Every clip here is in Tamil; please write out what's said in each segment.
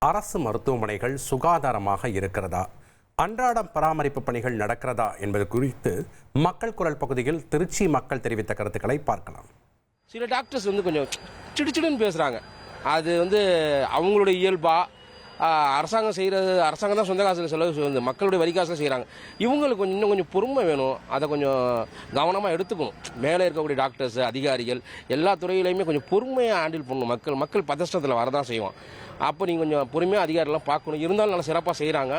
அரசு மருத்துவமனைகள் சுகாதாரமாக இருக்கிறதா, அன்றாடம் பராமரிப்பு பணிகள் நடக்கிறதா என்பது குறித்து மக்கள் குரல் பகுதியில் திருச்சி மக்கள் தெரிவித்த கருத்துக்களை பார்க்கலாம். சில டாக்டர்ஸ் கொஞ்சம் சிடுச்சிடுன்னு பேசுகிறாங்க. அது அவங்களுடைய இயல்பா. அரசாங்கம் தான் சொந்த காசில் செலவு மக்களுடைய வரி காசில் செய்கிறாங்க. இவங்களுக்கு இன்னும் கொஞ்சம் பொறுமை வேணும். அதை கொஞ்சம் கவனமாக எடுத்துக்கணும். மேலே இருக்கக்கூடிய டாக்டர்ஸ், அதிகாரிகள் எல்லா துறையிலையுமே கொஞ்சம் பொறுமையாக ஹேண்டில் பண்ணணும். மக்கள் பதஷ்டத்தில் வரதான் செய்வோம். அப்போ நீங்கள் கொஞ்சம் பொறுமையாக அதிகாரிலாம் பார்க்கணும். இருந்தாலும் நல்லா சிறப்பாக செய்கிறாங்க.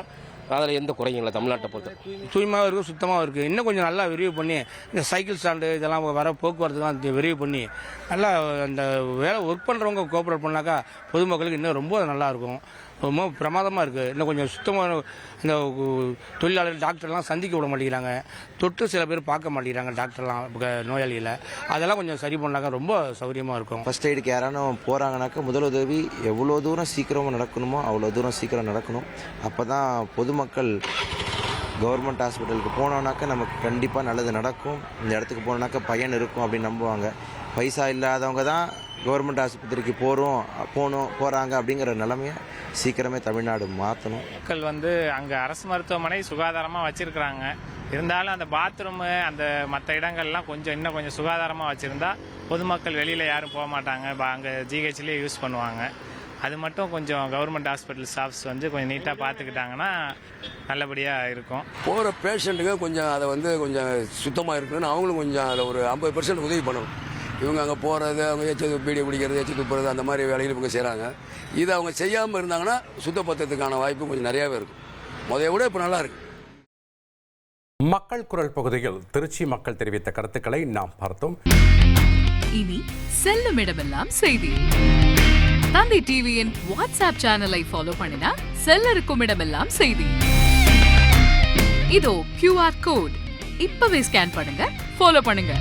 அதில் எந்த குறையும் இல்லை. தமிழ்நாட்டை பொறுத்த தூய்மையாக இருக்குது, சுத்தமாக இருக்குது. இன்னும் கொஞ்சம் நல்லா விரிவு பண்ணி இந்த சைக்கிள் ஸ்டாண்டு இதெல்லாம் வர போக்குவரத்துலாம் விரிவு பண்ணி நல்லா அந்த வேலை ஒர்க் பண்ணுறவங்க கோஆப்ரேட் பண்ணாக்கா பொதுமக்களுக்கு இன்னும் ரொம்ப நல்லாயிருக்கும். ரொம்ப பிரமாதமாக இருக்குது. இன்னும் கொஞ்சம் சுத்தமாக இந்த தொழிலாளர் டாக்டர்லாம் சந்திக்க விட மாட்டேங்கிறாங்க. தொட்டு சில பேர் பார்க்க மாட்டேங்கிறாங்க டாக்டர்லாம் நோயாளியில். அதெல்லாம் கொஞ்சம் சரி பண்ணாக்கா ரொம்ப சௌகரியமாக இருக்கும். ஃபர்ஸ்ட் எய்டுக்கு யாரானும் போகிறாங்கனாக்கா முதலுதவி எவ்வளோ தூரம் சீக்கிரமாக நடக்கணுமோ அவ்வளோ தூரம் சீக்கிரம் நடக்கணும். அப்போ தான் பொதுமக்கள் கவர்மெண்ட் ஹாஸ்பிட்டலுக்கு போனோன்னாக்கா நமக்கு கண்டிப்பாக நல்லது நடக்கும். இந்த இடத்துக்கு போனோன்னாக்கா பயன் இருக்கும் அப்படின்னு நம்புவாங்க. பைசா இல்லாதவங்க தான் கவர்மெண்ட் ஆஸ்பத்திரிக்கு போகிறாங்க அப்படிங்கிற நிலைமையை சீக்கிரமே தமிழ்நாடு மாற்றணும். மக்கள் அங்கே அரசு மருத்துவமனை சுகாதாரமாக வச்சுருக்குறாங்க. இருந்தாலும் அந்த பாத்ரூமு அந்த மற்ற இடங்கள்லாம் இன்னும் கொஞ்சம் சுகாதாரமாக வச்சுருந்தா பொதுமக்கள் வெளியில் யாரும் போக மாட்டாங்க. அங்கே ஜிஹெச்லேயே யூஸ் பண்ணுவாங்க. அது மட்டும் கொஞ்சம் கவர்மெண்ட் ஹாஸ்பிட்டல் ஸ்டாஃப்ஸ் கொஞ்சம் நீட்டாக பார்த்துக்கிட்டாங்கன்னா நல்லபடியாக இருக்கும். போகிற பேஷண்ட்டுங்க கொஞ்சம் அதை கொஞ்சம் சுத்தமாக இருக்குன்னு அவங்களும் கொஞ்சம் அதில் ஒரு 50% உதவி பண்ணணும். இவங்க அங்கே போகிறது, அவங்க எச்சு பீடி பிடிக்கிறது, எச்சு துப்புறது, அந்த மாதிரி வேலைகள் இவங்க செய்கிறாங்க. இதை அவங்க செய்யாமல் இருந்தாங்கன்னா சுத்தப்படுத்துறதுக்கான வாய்ப்பு கொஞ்சம் நிறையாவே இருக்கும். முதைய விட இப்போ நல்லா இருக்கு. மக்கள் குரல் பகுதியில் திருச்சி மக்கள் தெரிவித்த கருத்துக்களை நாம் பார்த்தோம். இனி செல்லும் இடமெல்லாம் செய்தி. தந்தி டிவியின் வாட்ஸ்அப் சேனலை ஃபாலோ பண்ணினா செல்ல இருக்கும் இடமெல்லாம் செய்தி. இதோ QR கோட் இப்பவே ஸ்கேன் பண்ணுங்க, ஃபாலோ பண்ணுங்க.